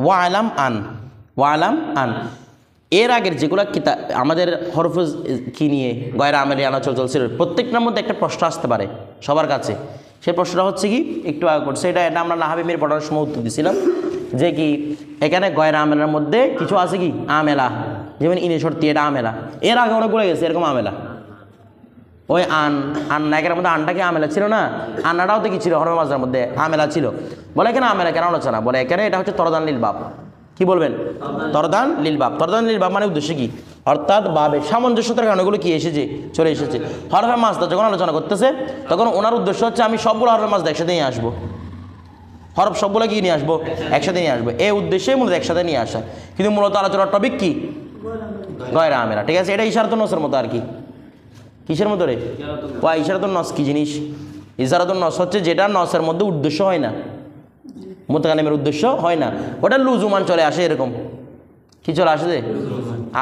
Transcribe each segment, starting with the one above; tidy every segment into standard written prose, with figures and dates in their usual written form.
ওয়ালাম আন, ওয়ালাম আন। এর আগের যেগুলো কিতাব আমাদের হরফুজ কি নিয়ে গয়রা আমেলি আলোচনা চলছিল, প্রত্যেকটার মধ্যে একটা প্রশ্ন আসতে পারে সবার কাছে। সেই প্রশ্নটা হচ্ছে কি, একটু আগে করছে এটা আমরা নাহাবিমের পড়ার সময় উত্তর দিয়েছিলাম যে কি এখানে গয়রা আমেলার মধ্যে কিছু আছে কি আমেলা, যেমন ইনে শর্তি, এটা আমেলা। এর আগে অনেকগুলো গেছে এরকম আমেলা। ওই আন নায়কের মধ্যে আনটা কি আমেলা ছিল না, আন্নাটাও তো কি ছিল হরফে মাঝের মধ্যে আমেলা ছিল। বলে এখানে আমেলা কেন আলোচনা, বলে এখানে এটা হচ্ছে তরদান লিল বাব। কি বলবেন? তরদান লিল বাব। তরদান লিল বাব মানে উদ্দেশ্য কি, অর্থাৎ বাবে সামঞ্জস্যতার কারণে এগুলো কি এসেছে, চলে এসেছে। হরফে মাছদা যখন আলোচনা করতেছে তখন ওনার উদ্দেশ্য হচ্ছে আমি সবগুলো হরফে মাছদা একসাথে নিয়ে আসবো, হরফ সবগুলো কি নিয়ে আসবো, একসাথে নিয়ে আসবো। এই উদ্দেশ্যে মূলত একসাথে নিয়ে আসা, কিন্তু মূলত আলোচনার টপিক কি গয়রা আমেলা। ঠিক আছে, এটা ইশারাতুন নসের মতো আর কি। কিসের মতো রে? ওয়া ইশারাতুন নস কি জিনিস? ইশারাতুন নস হচ্ছে যেটা নসের মধ্যে উদ্দেশ্য হয় না, মুতাকাল্লিমের উদ্দেশ্য হয় না, ওটা লুজুমান চলে আসে। এরকম কি চলে আসে যে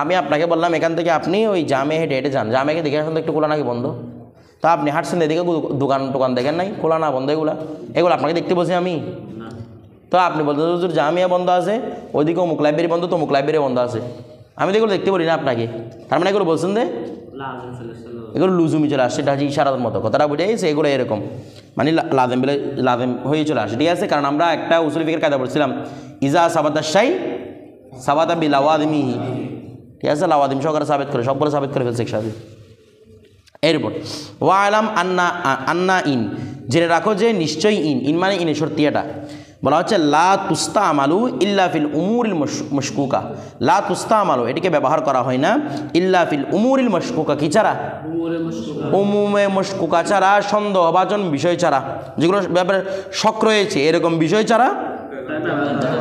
আমি আপনাকে বললাম এখান থেকে আপনি ওই জামে হেঁটে হেঁটে যান, জামেকে দেখে এখন তো একটু খোলা নাকি বন্ধ, তো আপনি হাঁটছেন এদিকে দোকান টোকান দেখেন নাই খোলা না বন্ধ, এগুলো আপনাকে দেখতে বলছি আমি। তো আপনি বলতে হুজুর জামিয়া বন্ধ আছে, ওইদিকে অমুক লাইব্রেরি বন্ধ, তমুক লাইব্রেরি বন্ধ আছে, আমি তো এগুলো দেখতে পারি না আপনাকে, তার মানে এগুলো বলছেন যে এগুলো লুজুমি চলে আসছে, এটা হচ্ছে ইশারার মতো। কথাটা বুঝে গেছে, এগুলো এরকম মানে লাদেম বলে লাদেম হয়ে চলে আসে। ঠিক আছে, কারণ আমরা একটা উসুল ফিকের কায়দা পড়ছিলাম, ইজা সাবাতা শাই সাবাতা বি লাওয়াদিমিহি। ঠিক আছে, লাওয়াদিম সহকারে সাবেত করে, সবগুলো সাবেত করে ফেলছে একসাথে। এরপর ওয়ালাম আন্না আন্না ইন, জেনে রাখো যে নিশ্চয়ই ইন মানে ইনে শর্তিয়াটা বলা হচ্ছে লা তুস্তা আমালু ইল্লা ফিল উমুরিল মশকুকা। লা তুস্তা আমালু এটিকে ব্যবহার করা হয় না ইল্লা ফিল উমুরিল মশকুকা, কি ছাড়া? উমুমে মশকুকা ছাড়া, সন্দেহভাজন বিষয় ছাড়া, যেগুলো ব্যাপারে শক রয়েছে এরকম বিষয় ছাড়া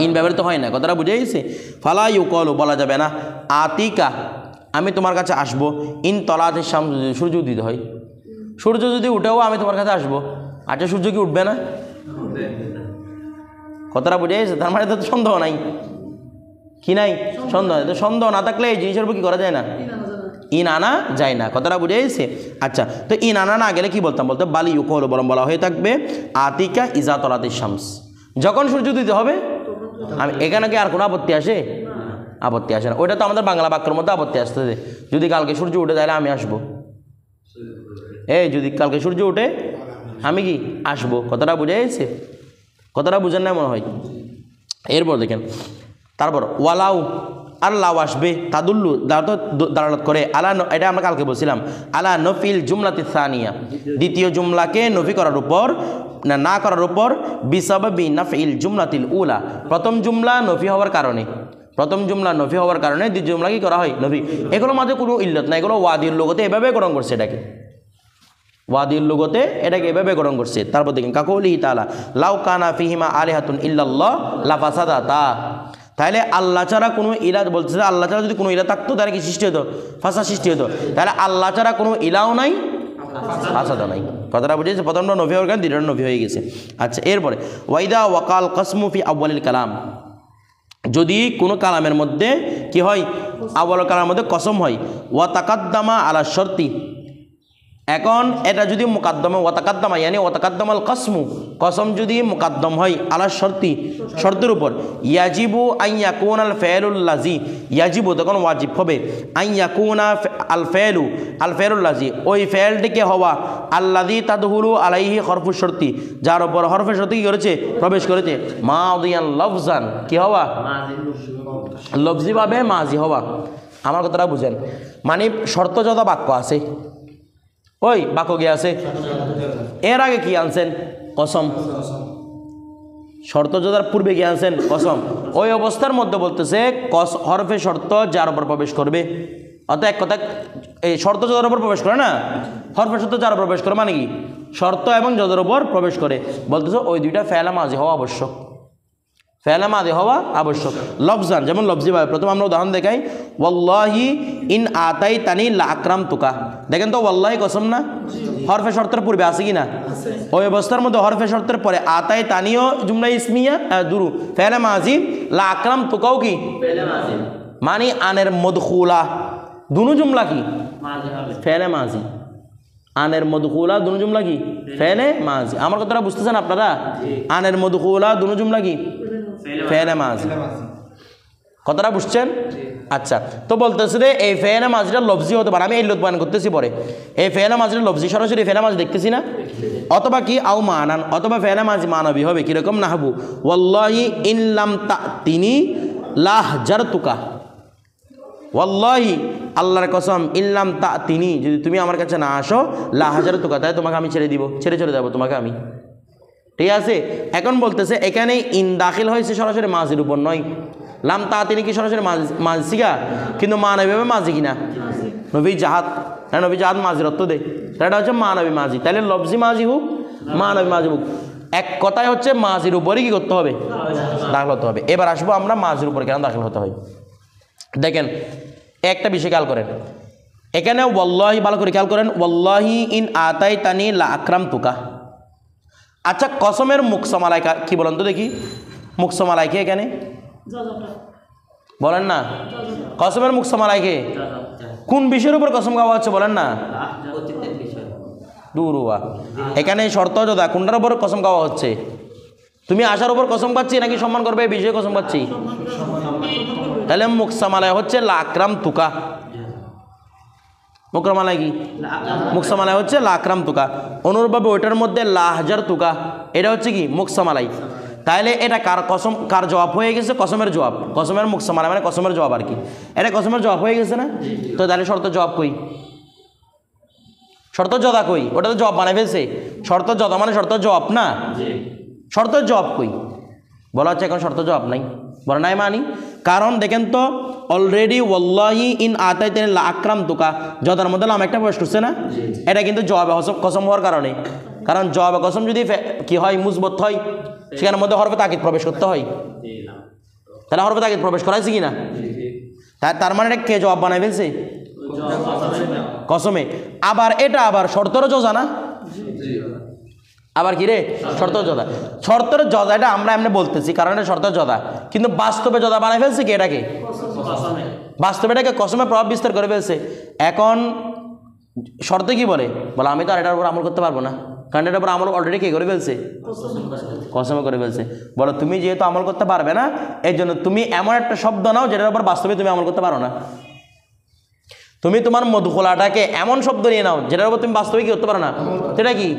ইন ব্যবহৃত হয় না। কথাটা বুঝে গেছে? ফালা ইউকলু বলা যাবে না আতিকা আমি তোমার কাছে আসবো, ইন তলাতে সূর্য উদিত হয়, সূর্য যদি উঠেও আমি তোমার কাছে আসবো। আচ্ছা সূর্য কি উঠবে না? কথাটা বুঝে গেছে? তার মানে তো সন্দেহ নাই, কি নাই? সন্দেহ নাই। তো সন্দেহ না থাকলে এই জিনিসের উপর কি করা যায় না, ইন আনা যায় না। কথাটা বুঝে গেছে? আচ্ছা, তো ইন আনা না গেলে কি বলতাম, বলতে বালি ইউকল বরং বলা হয়ে থাকবে আতিকা ইজা তলাতে শামস, যখন সূর্য উদিত হবে। আমি এখানে কি আর কোনো আপত্তি আসে? আপত্তি আসে না। ওইটা তো আমাদের বাংলা বাক্যের মধ্যে আপত্তি আসতেছে, যদি কালকে সূর্য উঠে তাহলে আমি আসবো, এই যদি কালকে সূর্য উঠে আমি কি আসবো। কথাটা বুঝে গেছে? কথাটা বুঝেন না মনে হয়? এরপর দেখেন, তারপর ওয়ালাউ আর লাউ আসবে, তাদুল্লু দালালত করে আলা, এটা আমরা কালকে বলছিলাম, আলা নফিল জুমলাতি সানিয়া, দ্বিতীয় জুমলাকে নফি করার উপর না করার উপর, বিসাবাবি নাফিল জুমলাতিল উলা, প্রথম জুমলা নফি হওয়ার কারণে, প্রথম জুমলা নফি হওয়ার কারণে দ্বিতীয় জুমলা কি করা হয়, নফি। এগুলোর মাঝে কোনো ইল্লত না, এগুলো ওয়াদির লোগতে এভাবে গ্রহণ করছে, এটাকে ওয়াদির লোগতে এটাকে এভাবে গ্রহণ করছে। তারপর দেখেন কাকৌলিহি তাআলা লাউ কানা ফিহিমা আলিহাতুন ইল্লাল্লাহ লাফাসাদাতা, তাহলে আল্লাহ ছাড়া কোনো ইলা, বলছে আল্লাহ ছাড়া যদি কোনো ইলা থাকতো তাহলে কি সৃষ্টি হতো, ফাসাদ সৃষ্টি হতো। তাহলে আল্লাহ ছাড়া কোনো ইলাও নাই, ফাসাদও নাই। কথাটা বুঝেছে? প্রথমটা নফি হওয়ার কারণে দ্বিতীয়টা নফি হয়ে গেছে। আচ্ছা, এরপরে ওয়াইদা ওয়াকাল কসমু ফি আউয়ালিল কালাম, যদি কোনো কালামের মধ্যে কি হয়, আউয়াল কালামের মধ্যে কসম হয়, ওয়া তাকাদ্দামা আলা শর্তি, এখন এটা যদি মুকাদ্দমা ওয়া তাকাদ্দামা ইয়ানি ওয়া তাকাদ্দামাল কসমু, কসম যদি মুকাদ্দম হয় আলা শর্তি, শর্তের উপর, ইয়াজিবু আন ইয়াকুনাল ফাইলুল লাজি, ইয়াজিবু তখন ওয়াজিব হবে, আন ইয়াকুনা আল ফাইলুল লাজি, ওই ফাইলটিকে হওয়া, আল্লাযী তাদহুলু আলাইহি হরফু শর্তি, যার উপর হরফে শর্তি কি করেছে, প্রবেশ করেছে, মাদিয়ান লফজান, কি হওয়া, লফজিভাবে মাজি হওয়া। আমার কথাটা বুঝেন, মানে শর্তযত বাক্য আছে, ওই বাক্য কি আছে, এর আগে কি আনছেন, কসম, শর্তযোদার পূর্বে কি আনছেন, কসম। ওই অবস্থার মধ্যে বলতেছে হরফে শর্ত যার উপর প্রবেশ করবে, অর্থাৎ এক কথা এই শর্ত যোদার উপর প্রবেশ করে না, হরফে শর্ত যার উপর প্রবেশ করে মানে কি, শর্ত এবং যোদার উপর প্রবেশ করে, বলতেছে ওই দুইটা ফেলা মাঝি হওয়া আবশ্যক, ফেলা মাদি হওয়া আবশ্যক। লফজান যেমন লফজিভাবে, প্রথম আমরা উদাহরণ দেখাই, ওয়াল্লাহি ইন আতাই তানি লা আকরাম তুকা, দেখেন তো ওয়াল্লাহি কসম না, হরফে শর্তের পূর্বে আছে কি না, ওই অবস্থার মধ্যে হরফে শর্তের পরে আতাই তানিও জুমলা ইসমিয়া দুরু ফেলা মাজি, লা আকরাম তুকাও কি মানে আনের মদখুলা, দুনু জুমলা কি ফেলে মাজি, আনের মদখুলা দুনু জুমলা কি ফেলে মাজি। আমার কথাটা বুঝতেছেন আপনারা, আনের মদখুলা দুনু জুমলা কি ফেলে মাজি। কথাটা বুঝছেন? আচ্ছা, তো বলতেছে যে এই ফেলে মাজিটা লফজি হতে পারে, আমি এই লোক বয়ান করতেছি পরে। এই ফেলে মাজিটা লফজি, সরাসরি ফেলে মাজি দেখতেছি না, অথবা কি আও মানান, অথবা ফেলে মাজি মানবী হবে। কীরকম? নাহবু ওয়াল্লাহি ইনলাম তিনি লাহজারতুকা, ওয়াল্লাহি আল্লাহর কসম, ইনলাম তিনি, যদি তুমি আমার কাছে না আসো, লাহজারতুকা, তাই তোমাকে আমি ছেড়ে দিব, ছেড়ে চলে যাবো তোমাকে আমি। ঠিক আছে? এখন বলতেছে এখানে ইন দাখিল হয়েছে সরাসরি মাজির উপর নয়। লাম তিনি কি সরাসরি মাজি শিখা, কিন্তু মানবী হবে মাজি কিনা? নবী জাহাদ, হ্যাঁ নবী জাহাদ মাজির অর্থ দে, এটা হচ্ছে মানবী মাজি। তাহলে লফজি মাজি হোক, মানবী মাজি হোক, এক কথায় হচ্ছে মাজির উপরে কি করতে হবে? দাখিল হতে হবে। এবার আসবো আমরা মাজির উপরে কেন দাখিল হতে হয়। দেখেন একটা বিষয় খেয়াল করেন, এখানে ওয়াল্লাহি, ভালো করে খেয়াল করেন, ওয়াল্লাহি ইন আতাই তানি লা আকরাম তুকা। আচ্ছা, কসমের মুকসমালাই কি বলেন তো দেখি? মুকসমালাই কে এখানে বলেন না? কসমের মুকসমালাই কে? কোন বিষয়ের উপর কসম খাওয়া হচ্ছে বলেন না? দুরুয়া। এখানে শর্ত যদা, কোনটার উপর কসম খাওয়া হচ্ছে? তুমি আশার উপর কসম খাচ্ছি নাকি সম্মান করবে এই বিষয়ে কসম খাচ্ছি? তাহলে মুকসমালাই হচ্ছে লাকরাম তুকা। মুকরমালাই কি? মুকসমালাই হচ্ছে লাকরাম তুকা। অনুরূপভাবে ওইটার মধ্যে লাহজার তুকা, এটা হচ্ছে কি? মুকসমালাই। তাহলে এটা কার কসম, কার জবাব হয়ে গেছে? কসমের জবাব। কসমের মুকসমালাই মানে কসমের জবাব আর কি। এটা কসমের জবাব হয়ে গেছে না? তো তাহলে শর্ত জবাব কই? শর্ত জদা কই? ওটা তো জবাব বানাই ফেলছে। শর্ত জদা মানে শর্ত জবাব না? শর্ত জবাব কই? বলা হচ্ছে এখন শর্ত জবাব নাই, বলা নাই মানি। কারণ দেখেন তো অলরেডি ওয়াল্লাহি ইন আতাইতানি লা আকরাম তুকা, জদার মধ্যে লাম একটা প্রবেশ করছে না? এটা কিন্তু জবাবে কসম হওয়ার কারণে, কারণ জবাবে কসম যদি কি হয়? মুজবত হয়, সেখানের মধ্যে হরফে তাকিদ প্রবেশ করতে হয়। তাহলে হরফে তাকিদ প্রবেশ করাইছে কি না? তার মানে এটা কে জবাব বানাই ফেলছে? কসমে। আবার এটা আবার শর্তরও জজা না? আবার কি রে? শর্ত জদা। শর্তের জদা এটা আমরা এমনি বলতেছি কারণ এটা শর্তের জদা, কিন্তু বাস্তবে জদা বানাই ফেলছে কি? এটাকে বাস্তবে এটাকে কসমে প্রভাব বিস্তার করে ফেলছে। এখন শর্তে কি বলে? বলে আমি তো আর এটার উপর আমল করতে পারবো না, কারণ এটার উপর আমল অলরেডি কে করে ফেলছে? কসমে করে ফেলছে। বলো তুমি যেহেতু আমল করতে পারবে না, এই জন্য তুমি এমন একটা শব্দ নাও যেটার উপর বাস্তবে তুমি আমল করতে পারো না। তুমি তোমার মধুখোলাটাকে এমন শব্দ নিয়ে নাও যেটার উপর তুমি বাস্তবে কি করতে পারো না। সেটা কি?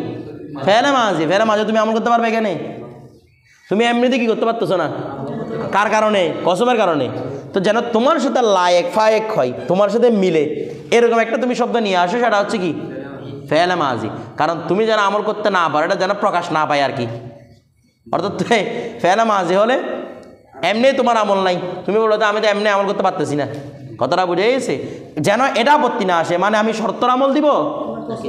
ফেলে মাঝে, ফেলে মাঝে তুমি আমল করতে পারবে এখানে? তুমি এমনিতে কি করতে পারতেছো না। কার কারণে? কসমের কারণে। তো যেন তোমার সাথে লায়েক ফায়েক হয়, তোমার সাথে মিলে, এরকম একটা তুমি শব্দ নিয়ে আসো, সেটা হচ্ছে কি? ফেলে মাঝি। কারণ তুমি যেন আমল করতে না পারো, এটা যেন প্রকাশ না পায় আর কি। অর্থাৎ ফেলে মাঝি হলে এমনি তোমার আমল নাই, তুমি বলো তো আমি তো এমনি আমল করতে পারতেছি না। কথাটা বুঝে গেছে? যেন এটা আপত্তি না আসে, মানে আমি শর্তর আমল দিব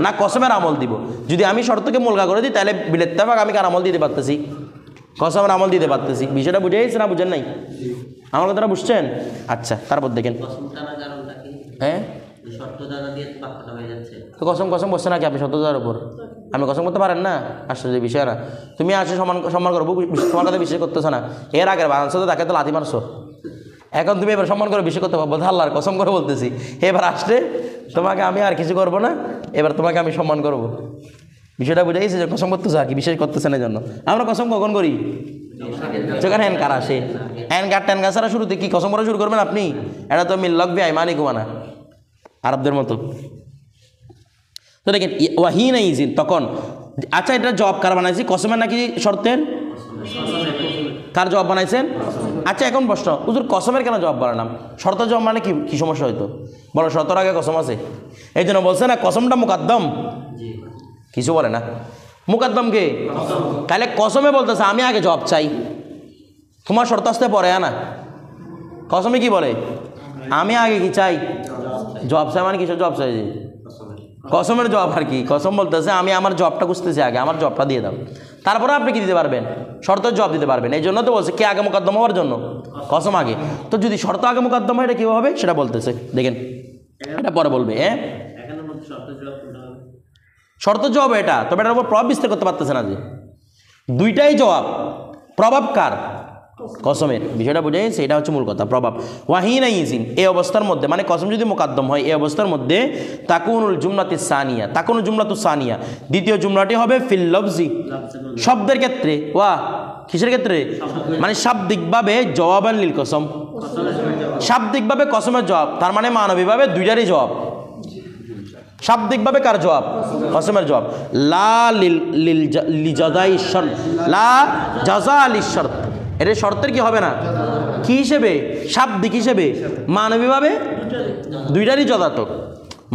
না কসমের আমল দিব। যদি আমি শর্তকে মুলগা করে দিই তাহলে বিলেত্তেফাক আমি কার আমল দিতে পারতেছি? কসমের আমল দিতে পারতেছি। বিষয়টা বুঝে গেছে না? বুঝেন নাই? আমার কথাটা বুঝছেন? আচ্ছা, তারপর দেখেন, হ্যাঁ তো কসম কসম বসছে নাকি আপনি শর্তদার উপর? আমি কসম করতে পারেন না? আশ্চর্য বিষয় না। তুমি আসে সম্মান করবো, তোমার কথা বিশ্বাস করতেছো না। এর আগের বাংলাদেশে তো তাকে তো লাথি মারছো, এখন তুমি এবার সম্মান করে বিষয় করতে পারবো? আল্লাহর কসম করে বলতেছি, এবার আসলে তোমাকে আমি আর কিছু করবো না, এবার তোমাকে আমি সম্মান করবো। বিষয়টা বুঝে গেছে যে কসম করতেছে আর কি, বিশ্বাস করতেছেন এই জন্য। আমরা কসম কখন করি? যখন হ্যান কার আসে। হ্যান কার ট্যান কার ছাড়া শুরুতে কি কসম করা শুরু করবেন আপনি? এটা তো মিল্লকবি আইমানি কুমানা, আরবদের মতো। তো দেখেন ওয়াহিন ইজিন তখন। আচ্ছা, এটা জবাব কার বানাইছি? কসমের নাকি শর্তের? কার জবাব বানাইছেন? আচ্ছা, এখন প্রশ্ন, হুজুর কসমের কেন জবাব বানালাম? শর্তের জবাব মানে কি সমস্যা হইতো? বলো, শর্তের আগে কসম আছে, এই জন্য বলছে না কসমটা মুকাদ্দম। কিছু বলে না, মুকাদ্দম কে? তাহলে কসমে বলতেছে আমি আগে জবাব চাই, তোমার শর্ত আসতে পরে না। কসমে কি বলে? আমি আগে কি চাই? জবাব চাই। মানে কিসের জবাব চাই? কসমের জবাব আর কি। কসম বলতেছে আমি আমার জবটা খুঁজতেছি, আগে আমার জবটা দিয়ে দাও, তারপরে আপনি কি দিতে পারবেন? শর্তের জবাব দিতে পারবেন। এই জন্য তো বলছে কে আগে মোকদ্দম হওয়ার জন্য? কসম আগে। তো যদি শর্ত আগে মোকদ্দম হয় এটা কীভাবে হবে সেটা বলতেছে, দেখেন এটা পরে বলবে। হ্যাঁ, শর্ত জবাব এটা, তবে এটার উপর প্রভাব বিস্তার করতে পারতেছে না। যে দুইটাই জবাব, প্রভাব কার? কসমের। বিষয়টা বুঝে গেছে? এটা হচ্ছে মূল কথা, প্রভাব। ওয়াহিনা ইজিন, এই অবস্থার মধ্যে, মানে কসম যদি মোকাদ্দম হয় এই অবস্থার মধ্যে, তাকুনুল জুমলাতি সানিয়া, তাকুনুল জুমলাতু সানিয়া, দ্বিতীয় জুমলাটি হবে ফিল লফজি, শব্দের ক্ষেত্রে। ওয়া কিসের ক্ষেত্রে? মানে শাব্দিকভাবে জওয়াবান লিল কসম, শাব্দিকভাবে কসমের জবাব, তার মানে মানবিকভাবে দুইটারই জবাব। শাব্দিকভাবে কার জবাব? কসমের জবাব। লা লিজাদাই শর্ত, লা জাযা লিশ-শর্ত, এটা শর্তের কি হবে না, কি হিসেবে? শাব্দিক হিসেবে। মানবিকভাবে দুইটারই যথার্থক,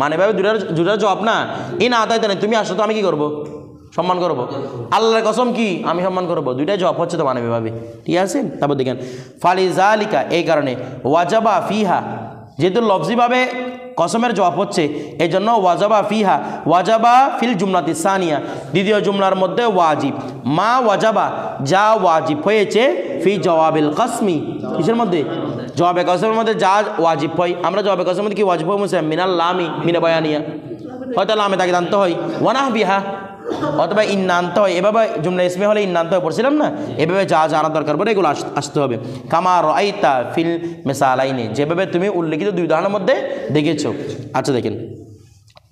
মানবিকভাবে দুইটার জবাব না। ইন আতাইতা নেই, তুমি আসো তো আমি কি করব? সম্মান করব। আল্লাহর কসম কি আমি সম্মান করব, দুইটাই জবাব হচ্ছে তো মানবিকভাবে, ঠিক আছে? তারপর দেখেন ফালিজালিকা, এই কারণে ওয়াজাবা ফিহা, যেহেতু লফজিভাবে কসমের জবাব হচ্ছে এই জন্য ওয়াজাবা ফিহা, ওয়াজাবা ফিল জুমলাতি সানিয়া, দ্বিতীয় জুমলার মধ্যে ওয়াজিব, মা ওয়াজাবা, যা ওয়াজিব হয়েছে, ফি জওয়াবিল কসমি, কিসের মধ্যে? জবাবে কসমের মধ্যে যা ওয়াজিব হয়। আমরা জবাবে কসমের মধ্যে কি ওয়াজিব হয়? মুসলিম মিনাল লামি মিনা বায়ানিয়া, হয়তো লামে তাকে জানতে হয়, ওয়ানাহ বিহা, অথবা ইন্না আনতে হয়, এভাবে জুমলা ইসমে হলে ইন্না আনতে হয়, পড়ছিলাম না? এভাবে যা জানার দরকার পড়ে এগুলো আসতে হবে। কামা রাআইতা ফিল মিসালাইনি, যেভাবে তুমি উল্লেখিত দুই উদাহরণের মধ্যে দেখেছো। আচ্ছা দেখেন,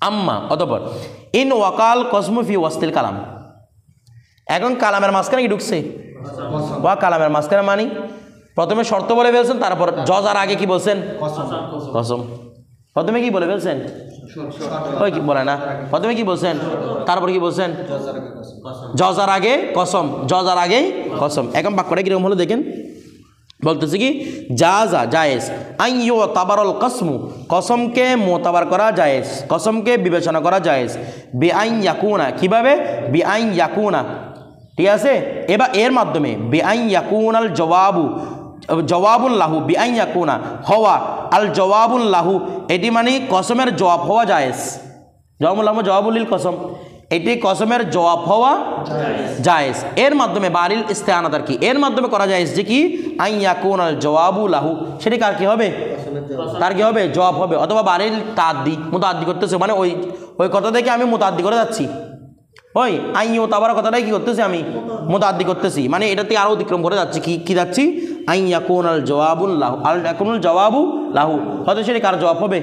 আম্মা অতঃপর, ইন ওয়াকাল কসমু ফি ওয়াসতিল কালাম, এখন কালামের মাঝখানে কি ঢুকছে? ওয়া কালামের মাঝখানে মানি প্রথমে শর্ত বলে ফেলছেন, তারপর জজার আগে কি বলছেন? কসম। প্রথমে কি বলে ফেলছেন? ওই কি বলে না, প্রথমে কি বলছেন, তারপর কি বলছেন? জজার আগে কসম, জজার আগেই কসম। এখন বাক্যটা কিরকম হলো দেখেন, বলতেছে কি জাযা জায়েজ, আইয়ু তাবারল কসমু, কসমকে মোতাবার করা জায়েজ, কসমকে বিবেচনা করা জায়েজ, বেআইন ইয়াকুনা, কিভাবে? বেআইন ইয়াকুনা, ঠিক আছে? এবার এর মাধ্যমে বেআইন ইয়াকুনাল জওয়াবু, জওয়াবুল লাহু, বেআইন ইয়াকুনা হওয়া, আল জওয়াবুল লাহু, এটি মানে কসমের জবাব হওয়া জায়েজ, জওয়াবুল লাহু জওয়াবুল লিল কসম, এটি কসমের জবাব হওয়া জায়েজ। এর মাধ্যমে বারিল ইস্তেআনাতার কি, এর মাধ্যমে করা জায়েজ যে কি আইন ইয়াকুনাল জওয়াবু লাহু, সেটি কার কি হবে? তার কি হবে? জবাব হবে। অথবা বারিল তাদ্দি, মুতাআদ্দি করতেছে, মানে ওই কথা থেকে আমি মুতাআদ্দি করে যাচ্ছি, ওই আইয়ু তাবার কথাটাই কি করতেছি আমি? মুতাআদ্দি করতেছি, মানে এটা থেকে আরও অতিক্রম করে যাচ্ছি, কি যাচ্ছি? আইন ইয়াকুনাল জওয়াবুল লাহু, আল ইয়াকুনুল জওয়াবু লাহু, হয়তো সেটি কার জবাব হবে?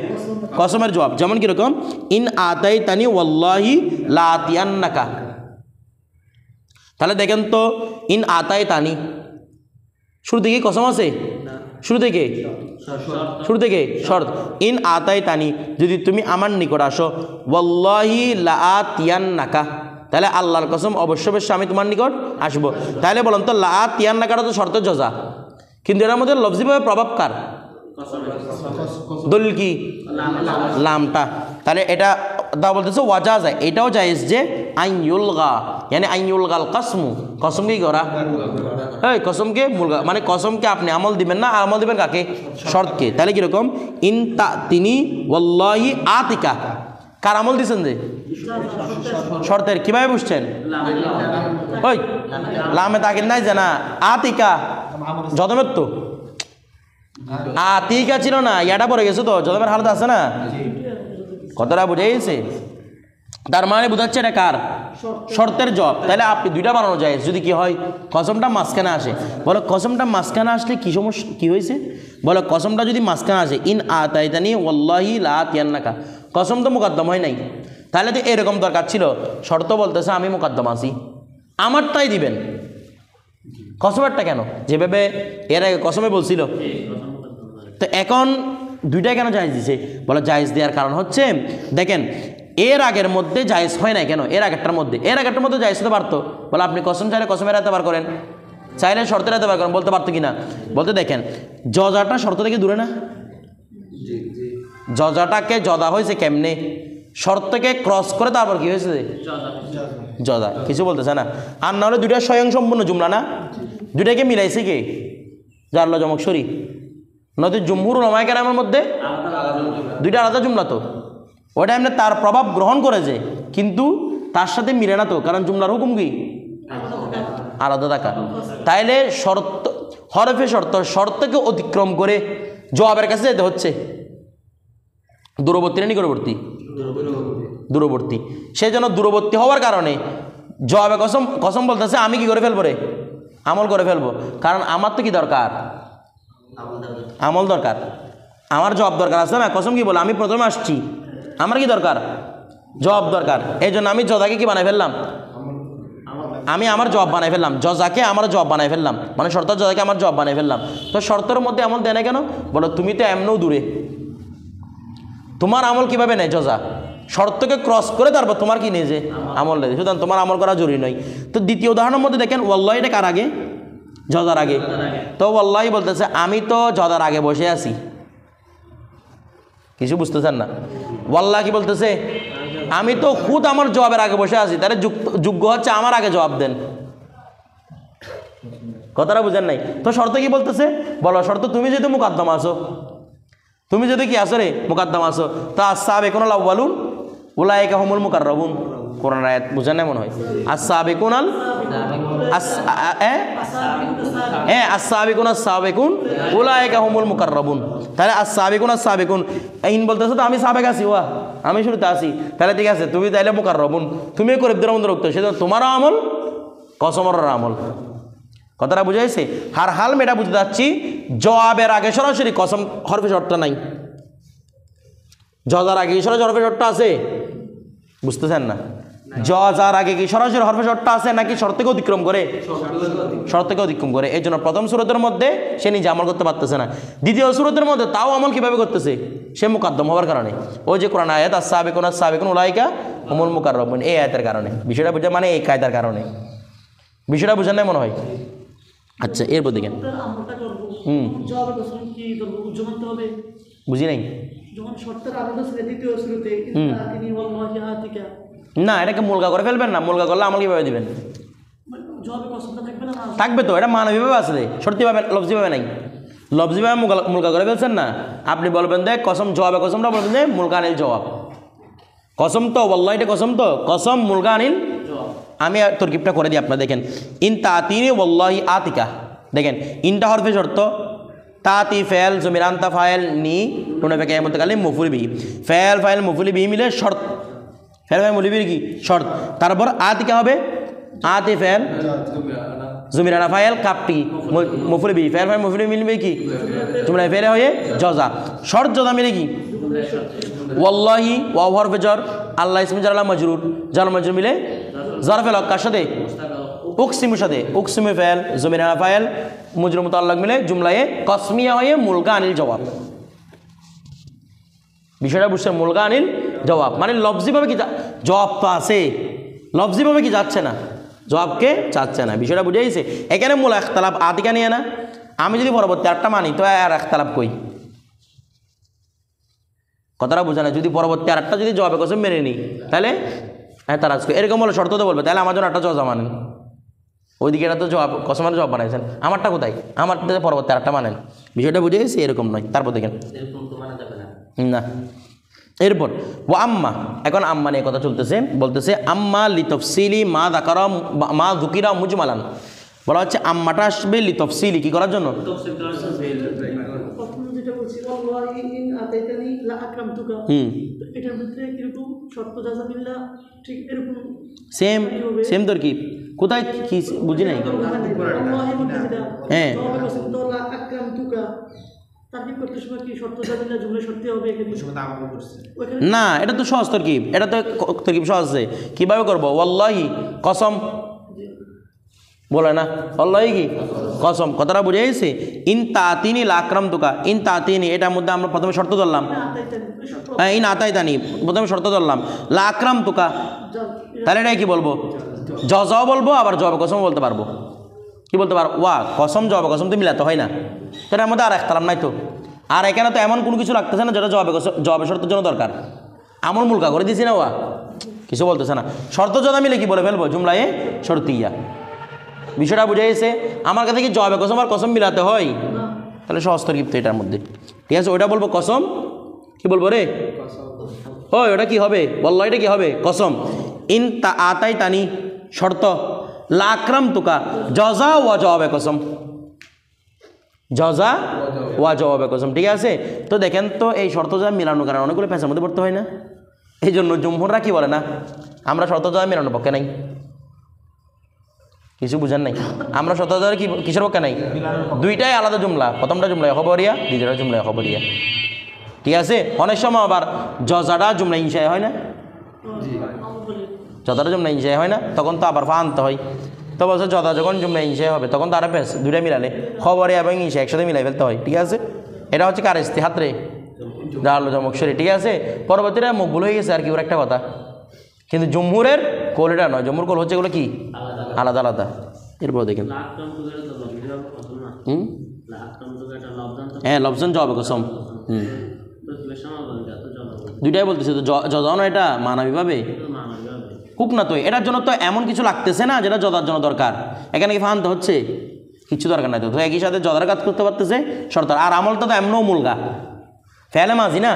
কসমের জবাব। যেমন কিরকম, ইন আতাইতানি ওয়াল্লাহি লা আতিয়ান্নাকা, তাহলে দেখেন তো, ইন আতাইতানি শুরু থেকে কসম আছে? শুরু থেকে শর্ত, ইন আতাইতানি, যদি তুমি আমার নিকট আসো, ওয়াল্লাহি লা আতিয়ান্নাকা, তাহলে আল্লাহর কসম অবশ্যই আমি তোমার নিকট আসবো। তাহলে বলেন তো, লা আতিয়ান্নাকাটা তো শর্তের জজা, কিন্তু এর মধ্যে লফজিভাবে প্রভাব কার? দলিল কি? লামটা। তাহলে এটা দা বলতেছে ওয়াজা যায়, এটাও জায়েজ যে আইন ইউলগা, মানে আইন ইউলগাল কসমু, কসম কি করা? এই কসমকে মুলগা, মানে কসমকে আপনি আমল দিবেন না, আমল দিবেন কাকে? শর্তকে। তাহলে কিরকম, ইন তা তিনি ওয়াল্লাহি আতিকা, কার আমল দিচ্ছেন? যে শর্তের। কিভাবে বুঝছেন? ওই লামে তাকে নাই জানা, আতিকা যদমের তো আতিকা ছিল না, ইয়াটা পড়ে গেছে তো, যদমের হালত আছে না, কতটা বুঝে গেছে? তার মানে বোঝাচ্ছে এটা কার? শর্তের জবাব। তাহলে আপনি দুইটা বানানো যায়, যদি কি হয় কসমটা মাঝখানে আসে। বলো কসমটা মাঝখানে আসলে কি সমস্যা, কি হয়েছে? বলো কসমটা যদি মাঝখানে আসে, ইন আতাইতানি ওয়াল্লাহি লা আতিয়ান্নাকা, কসম তো মুকদ্দম হয় নাই, তাহলে তো এরকম দরকার ছিল, শর্ত বলতেছে আমি মুকদ্দম আছি, আমারটাই দিবেন, কসমেরটা কেন? যেভাবে এর আগে কসমে বলছিল, তো এখন দুইটাই কেন জায়েজ দিছে? বলো জায়েজ দেওয়ার কারণ হচ্ছে, দেখেন এর আগের মধ্যে জায়েজ হয় না কেন? এর আগেরটার মধ্যে জায়েজ হতে পারতো। বলে আপনি কসম চাইলে কসমের এতবার করেন, চাইলে শর্তের এতবার করেন, বলতে পারতো কিনা? বলতে দেখেন জজাটা শর্ত থেকে দূরে না, জজাটাকে জদা হয়েছে কেমনে? শর্তকে ক্রস করে তারপর কি হয়েছে? জদা। কিছু বলতেছে না। আর না হলে দুইটা স্বয়ং সম্পূর্ণ জুমলা না, দুইটাকে মিলাইছে কে? জারল জমক সরি, নদীর জমহুর ওলামায়ে কেরামের মধ্যে দুইটা আলাদা জুমলা তো, ওটা এমনি তার প্রভাব গ্রহণ করেছে, কিন্তু তার সাথে মিলে না তো, কারণ জুমলার হুকুম কি? আলাদা থাকা। তাইলে শর্ত, হরফে শর্তকে অতিক্রম করে জবাবের কাছে যেতে হচ্ছে। দূরবর্তী না নিকটবর্তী? দূরবর্তী। সেই জন্য দূরবর্তী হওয়ার কারণে জবাবে কসম বলতেছে আমি কি করে ফেলবো রে? আমল করে ফেলবো, কারণ আমার তো কি দরকার? আমল দরকার, আমার জবাব দরকার আছে না। কসম কি বলে আমি প্রথমে আসছি, আমার কি দরকার? জবাব দরকার। এই জন্য আমি জদাকে কি বানাই ফেললাম? আমি আমার জবাব বানাই ফেললাম, জজাকে আমার জবাব বানাই ফেললাম, মানে শর্ত জজাকে আমার জবাব বানাই ফেললাম। তো শর্তের মধ্যে আমল দেয় না কেন? বলো তুমি তো এমনও দূরে, তোমার আমল কিভাবে নেয় জজা? শর্তকে ক্রস করে তারপর তোমার কি নেই যে আমল নেই, সুতরাং তোমার আমল করা জরুরি নয়। তো দ্বিতীয় উদাহরণের মধ্যে দেখেন ওয়াল্লাহি এটা কার আগে? জজার আগে। তো ওয়াল্লাহি বলতেছে আমি তো জজার আগে বসে আছি, কিছু বুঝতেছেন না? ওয়াল্লাহ কি বলতেছে? আমি তো খুদ আমার জবাবের আগে বসে আছি, তাহলে যোগ্য হচ্ছে আমার আগে জবাব দেন। কথাটা বুঝেন নাই? তো শর্ত কি বলতেছে? বলো শর্ত তুমি যদি মুকাদ্দম আসো, তুমি যদি কি আসো রে মুকাদ্দম আসো, তো আস-সাবিকুনাল আউয়ালুন উলাইকা হুমুল মুকাররাবুন। কোরআন আয়াত বুঝেন না মনে হয়? আস-সাবিকুনাল আস-সাবিকুন উলাইকা হুমুল মুকাররাবুন। তাহলে আস-সাবিকুন ইন বলতেছে তো আমি সাবেক আছি, ওয়া আমি শুরুতে আছি, তাহলে ঠিক আছে তুমি তাইলে মুকাররাবুন, তুমি করিবদের অন্তর্ভুক্ত, সেটা তোমারও আমল কসমরের আমল। কথাটা বুঝাইছে? হার হাল মেয়েটা বুঝতে যাচ্ছি জবাবের আগে সরাসরি কসম হরফে শর্তটা নাই, জজার আগে কি সরাসরি হরফে শর্তটা আছে? বুঝতেছেন না? জজার আগে কি সরাসরি হরফে শর্তটা আছে নাকি শর্তকে অতিক্রম করে? শর্তকে অতিক্রম করে। এই জন্য প্রথম সূরতের মধ্যে সে নিজে আমল করতে পারতেছে না, দ্বিতীয় সূরতের মধ্যে তাও আমল কিভাবে করতেছে? সে মুকাদ্দম হওয়ার কারণে। ওই যে কোরআন আয়াত আস-সাবিকুন উলাইকা হুমুল মুকাররাবুন, এই আয়াতের কারণে বিষয়টা বুঝে, মানে এই কায়দার কারণে। বিষয়টা বুঝেন না মনে হয়? আচ্ছা এরপর দেখেন, বুঝি নাই না, এটাকে মুলগা করে ফেলবেন না, মুলগা করলে আমল কিভাবে দিবেন? থাকবে তো, এটা মানবীভাবে আসলে সত্যিভাবে লফজিভাবে নাই, লফজিভাবে মুলগা করে ফেলছেন না। আপনি বলবেন দেখ কসম, জবাবে কসমটা বলবেন যে মুলগা আনিল জবাব, কসম তো ওয়াল্লাহি এটা কসম, তো কসম মুলগা আনিল। আমি তরকিবটা করে দিই আপনারা দেখেন, ইন তাতিনি ওয়াল্লাহি আতিকা, দেখেন ইনটা হরফে শর্ত, তাতি ফেল জমিরান্তা ফাইল নি নুনে ফেকে মধ্যে কালে মফুল বিহি, ফেল ফাইল মফুল বিহি মিলে শর্ত, ফেল ফাইল মফুল বিহি কি শর্ত, তারপর আতিকা হবে আতি ফেল জমিরানা ফাইল কাপটি মফুল বিহি, ফেল ফাইল মফুল মিলবে কি জুমলা ফেলে হয়ে জজা, শর্ত জজা মিলে কি ওয়াল্লাহি ওয়াও হরফে জর, আল্লাহ ইসমে জার আল্লাহ মজরুর, জার মজরুর মিলে জারফে লক কার সাথে? উকসিমুর সাথে, উকসিমে ফেল জমিরানা ফাইল মুজরুর মুতাল্লাক মিলে জুমলায়ে কসমিয়া হয়ে মুলগা আনিল জবাব। বিষয়টা বুঝছেন? মুলগা আনিল জবাব মানে লফজিভাবে কি জবাব তো আছে, লফজিভাবে কি যাচ্ছে না, জবাবকে চাচ্ছে না। বিষয়টা বুঝাইছে? এখানে মূল একতলাপ আতিকা নিয়ে না, আমি যদি পরবর্তী আটটা মানি তো আর একতলাপ কই? কথাটা বোঝা না? যদি পরবর্তী আরেকটা যদি জবাবে কসম মেনে নিই তাহলে হ্যাঁ তারা এরকম হলো শর্ত তো বলবে, তাহলে আমার জন্য একটা জজা মানেন, ওইদিকে এটা তো জবাব কসমের জবাব বানাইছেন, আমারটা কোথায়? আমার পরবর্তী আরেকটা মানেন। বিষয়টা বুঝে গেছি? এরকম নয়। তারপর দেখেন না, এরপর ও আম্মা, এখন আম্মা নিয়ে কথা চলতেছে, বলতেছে আম্মা লিতফসিলি মা দাকারা মা দুকিরা মুজমালান, বলা হচ্ছে আম্মাটা আসবে লিতফসিলি কি করার জন্য? সেম সেম তোর কি কোথায় কি বুঝি নাই? হ্যাঁ না, এটা তো সহজ তরকিব, এটা তো তরকিব সহজ আছে। কিভাবে করবো? ওয়াল্লাহি কসম বলে না, ওয়াল্লাহি কি কসম, কথাটা বুঝে গেছে? ইন তাতিনি লাকরাম তুকা, ইন তাতিনি এটার মধ্যে আমরা প্রথমে শর্ত ধরলাম, ইন আতাই তানি প্রথমে শর্ত ধরলাম, লাকরাম তুকা, তাহলে এটা কি বলবো? জজাও বলবো আবার জবাব কসম বলতে পারবো। কি বলতে পারবো? ওয়া কসম জবাব কসম তো মিলাতে হয় না, তাহলে এর মধ্যে আর একতলাপ নাই তো। আর এখানে তো এমন কোনো কিছু রাখতেছে না যেটা জবাবে শর্তের জন্য দরকার, আমল মুলকা করে দিছি না, ওয়া কিছু বলতেছে না। শর্ত জজা মিলে কি বলে ফেলবো? জুমলায়ে শর্তিয়া। বিষয়টা বুঝে গেছে? আমার কাছে কি জবাবে কসম আর কসম মিলাতে হয়? তাহলে সহজ তরকিব তো এটার মধ্যে, ঠিক আছে? ওইটা বলবো কসম, কি বলবো রে? ওই ওটা কি হবে? বললো এটা কি হবে? কসম। ইন তা আতাই তানি শর্ত, লাকরাম তুকা জজা ওয়া জবাবে কসম, জজা ওয়া জবাবে কসম, ঠিক আছে? তো দেখেন তো এই শর্ত জজা মিলানোর কারণে অনেকগুলো পেঁচার মধ্যে পড়তে হয় না? এই জন্য জুমহুররা কি বলে না আমরা শর্ত জজা মিলানোর পক্ষে নাই, কিছু বুঝেন নাই? আমরা শর্ত জজা কি কিসের পক্ষে নাই? দুইটাই আলাদা জুমলা, প্রথমটা জুমলা খবরিয়া, দ্বিতীয়টা জুমলা খবরিয়া, ঠিক আছে? অনেক সময় আবার জজাটা জুমলা ইনশায় হয় না, জজাটা জুমলা ইনশায় হয় না, তখন তো আবার ফা আনতে হয়। তো বলছে যদা যখন জুমলা ইনশা হবে তখন তারা পেস দুইটা মিলালে খবরে এবং ইনশা একসাথে মিলাই ফেলতে হয়, ঠিক আছে? এটা হচ্ছে কার ইস্তিহাত রে, জাল জমকশরে, ঠিক আছে? পরবর্তীটা মকবুল হয়ে গেছে আর কি, ওর একটা কথা। কিন্তু জম্মুরের কোল এটা নয়, জম্মুর কোল হচ্ছে এগুলো কি আলাদা আলাদা। এরপর দেখেন হ্যাঁ লবজন জবাব কসম, দুইটাই বলতেছে তো যদানো এটা মানাবিভাবে হুক না, তো এটার জন্য তো এমন কিছু লাগতেছে না যেটা যদার জন্য দরকার, এখানে কি ফানতে হচ্ছে কিছু দরকার নাই, তো একই সাথে যদার কাজ করতে পারতেছে সরকার। আর আমলটা তো এমনও মুলগা ফেলে মাঝি না,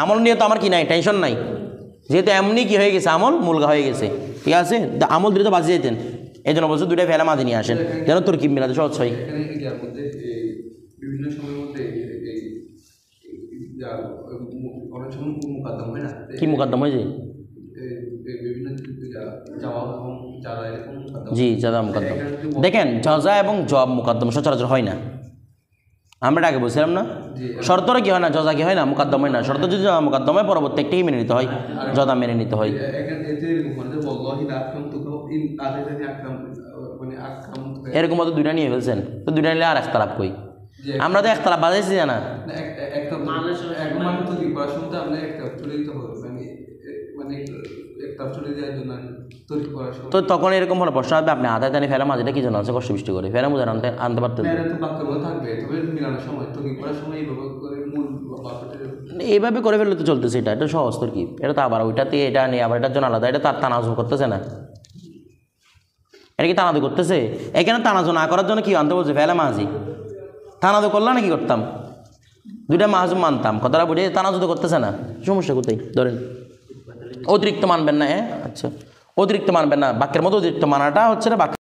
আমল নিয়ে তো আমার কি নাই, টেনশন নাই, যেহেতু এমনি কি হয়ে গেছে আমল মুলগা হয়ে গেছে, ঠিক আছে? আমল দিলে তো বাঁচি যেতেন, এই জন্য বলছো দুইটা ফেলে মাঝি নিয়ে আসেন যেন তোর কি মিলাতে সহজ হয়। বিভিন্ন সময়ের মধ্যে অনেক সময় মুকদ্দম হয় না, কি মুকদ্দম হয়েছে? বিভিন্ন জি জাদা মুকদ্দম। দেখেন জজা এবং জব মুকদ্দম সচরাচর হয় না, আমরা আগে বলছিলাম না, শর্তরে কি হয় না, জজা কি হয় না, মুকদ্দম হয় না। শর্ত যদি মুকদ্দম হয় পরবর্তী একটাই মেনে নিতে হয়, জদা মেনে নিতে হয়। এরকম মতো দুইটা নিয়ে ফেলছেন, তো দুইটা নিলে আর একতলাপ কই, আমরা তো একতলাপ বাজাইছি জানা। তো তখন এরকম হলো প্রশ্ন হবে, আপনি আদায় জানি ফেলা মাঝিটা কি জন্য আছে কষ্ট বৃষ্টি করে ফেলা মুজার আনতে পারতেন, এইভাবে করে ফেললে তো চলতেছে, এটা এটা সহজ তোর কি, এটা তো আবার ওইটাতে এটা নিয়ে আবার এটার জন্য আলাদা, এটা তার তানাজু করতেছে না, এটা কি তানাজু করতেছে? এখানে তানাজু না করার জন্য কি আনতে বলছে ফেলা মাঝি, তানাজু করলে না কি করতাম, দুইটা মাহাজুম মানতাম, কথাটা বুঝে তানাজু তো করতেছে না, সমস্যা কোথায়? ধরেন অতিরিক্ত মানবেন না, হ্যাঁ আচ্ছা অতিরিক্ত মানবেন না, বাক্যের মতো অতিরিক্ত মানাটা হচ্ছে না বাক্য